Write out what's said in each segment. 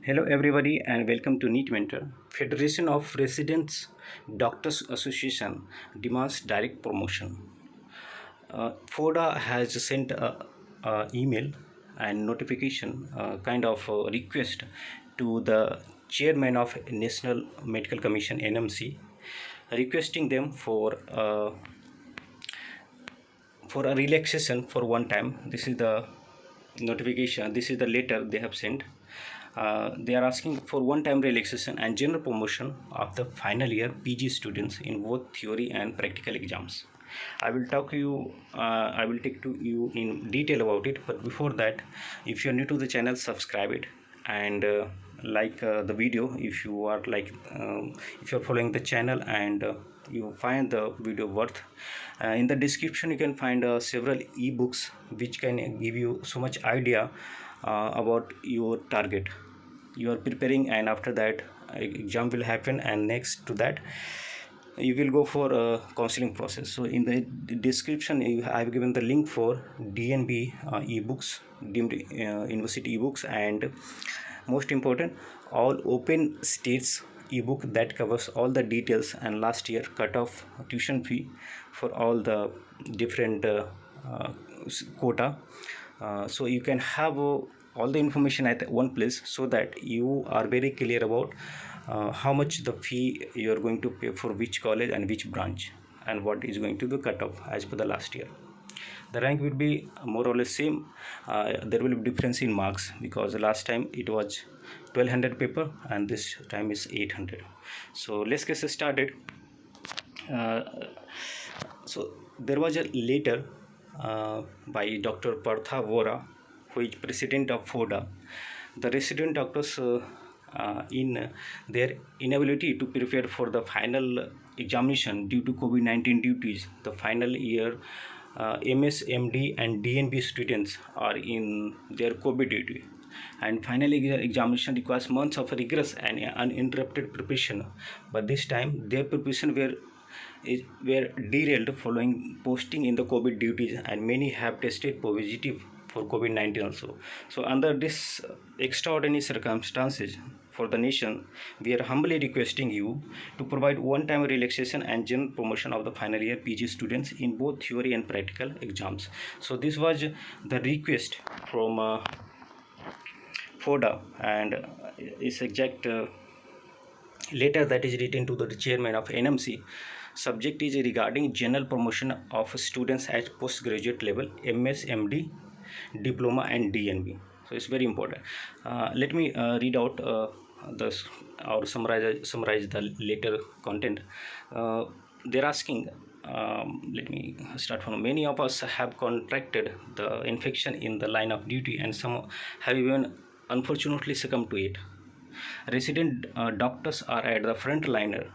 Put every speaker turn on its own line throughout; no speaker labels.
Hello, everybody, and welcome to NEET Mentor. Federation of Residents Doctors Association demands direct promotion. FODA has sent a email and notification, kind of request to the chairman of National Medical Commission (NMC), requesting them for a relaxation for one time. This is the notification, this is the letter they have sent. They are asking for one time relaxation and general promotion of the final year PG students in both theory and practical exams. I will I will take to you in detail about it, but before that, if you are new to the channel, subscribe it and like the video if you are if you are following the channel and you find the video worth. In the description you can find several ebooks which can give you so much idea about your target you are preparing, and after that exam will happen, and next to that you will go for a counseling process. So in the description I have given the link for DNB ebooks, deemed university ebooks, and most important, all open states ebook that covers all the details and last year cutoff tuition fee for all the different uh, quota. So you can have all the information at one place, so that you are very clear about how much the fee you are going to pay for which college and which branch, and what is going to be cut off as per the last year. The rank will be more or less same. There will be difference in marks, because last time it was 1200 paper and this time is 800. So let's get started. uh, so there was a letter by Dr. Partha Vora, who is president of FODA. The resident doctors, in their inability to prepare for the final examination due to COVID-19 duties, the final year MS, MD, and DNB students are in their COVID duty. And finally, examination requires months of rigorous and uninterrupted preparation. But this time, their preparation were derailed following posting in the COVID duties, and many have tested positive for COVID-19 also. So, under this extraordinary circumstances for the nation, we are humbly requesting you to provide one-time relaxation and general promotion of the final year PG students in both theory and practical exams. So, this was the request from FODA, and its exact letter that is written to the chairman of NMC. Subject is regarding general promotion of students at postgraduate level, MS, MD, diploma, and DNB. So it's very important. Let me read out the or summarize the later content. They're asking. Let me start from. Many of us have contracted the infection in the line of duty, and some have even unfortunately succumbed to it. Resident doctors are at the front liner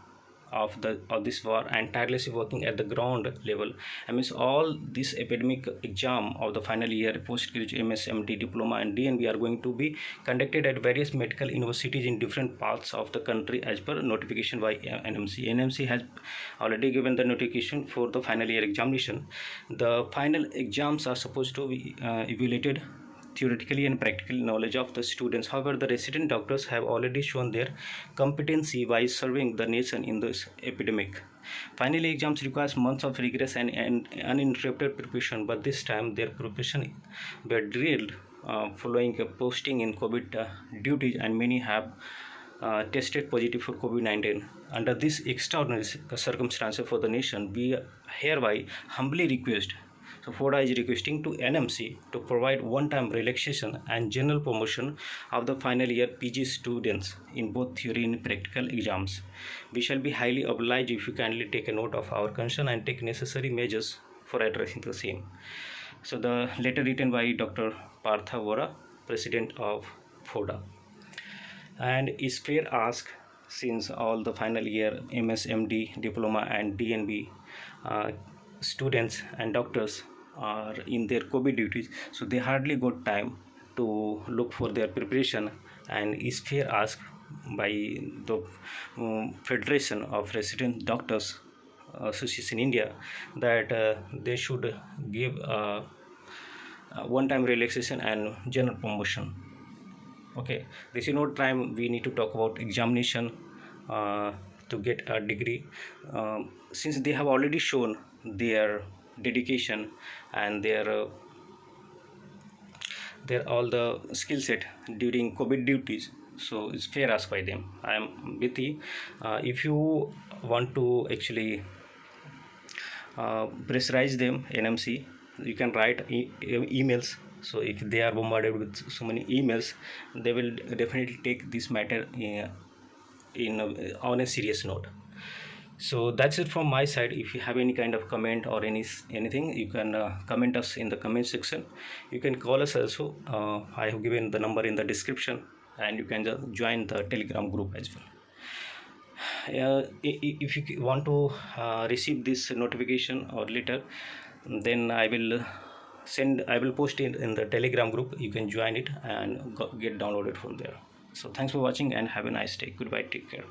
of this war and tirelessly working at the ground level. Amidst all this epidemic, exam of the final year postgraduate MS, MD, diploma, and DNB are going to be conducted at various medical universities in different parts of the country as per notification by NMC. NMC has already given the notification for the final year examination. The final exams are supposed to be evaluated theoretically and practical knowledge of the students. However, the resident doctors have already shown their competency by serving the nation in this epidemic. Finally, exams requires months of rigorous and uninterrupted preparation, but this time their preparation were drilled following a posting in COVID duties, and many have tested positive for COVID-19. Under this extraordinary circumstances for the nation, we hereby humbly request. So FODA is requesting to NMC to provide one-time relaxation and general promotion of the final year PG students in both theory and practical exams. We shall be highly obliged if you kindly take a note of our concern and take necessary measures for addressing the same. So the letter written by Dr. Partha Vora, President of FODA. And is fair ask, since all the final year MS, MD, diploma, and DNB students and doctors are in their COVID duties, so they hardly got time to look for their preparation, and is fair ask by the Federation of Resident Doctors Association India that they should give one-time relaxation and general promotion. Okay, this is not time we need to talk about examination uh, to get a degree. Since they have already shown their dedication and their all the skill set during COVID duties, so it's fair ask by them. I am Biti. If you want to actually pressurize them NMC, you can write emails. So if they are bombarded with so many emails, they will definitely take this matter on a serious note. So that's it from my side. If you have any kind of comment or anything, you can comment us in the comment section. You can call us also. I have given the number in the description, and you can just join the Telegram group as well. If you want to receive this notification or letter, then I will post it in the Telegram group. You can join it and get downloaded from there. So thanks for watching and have a nice day. Goodbye, take care.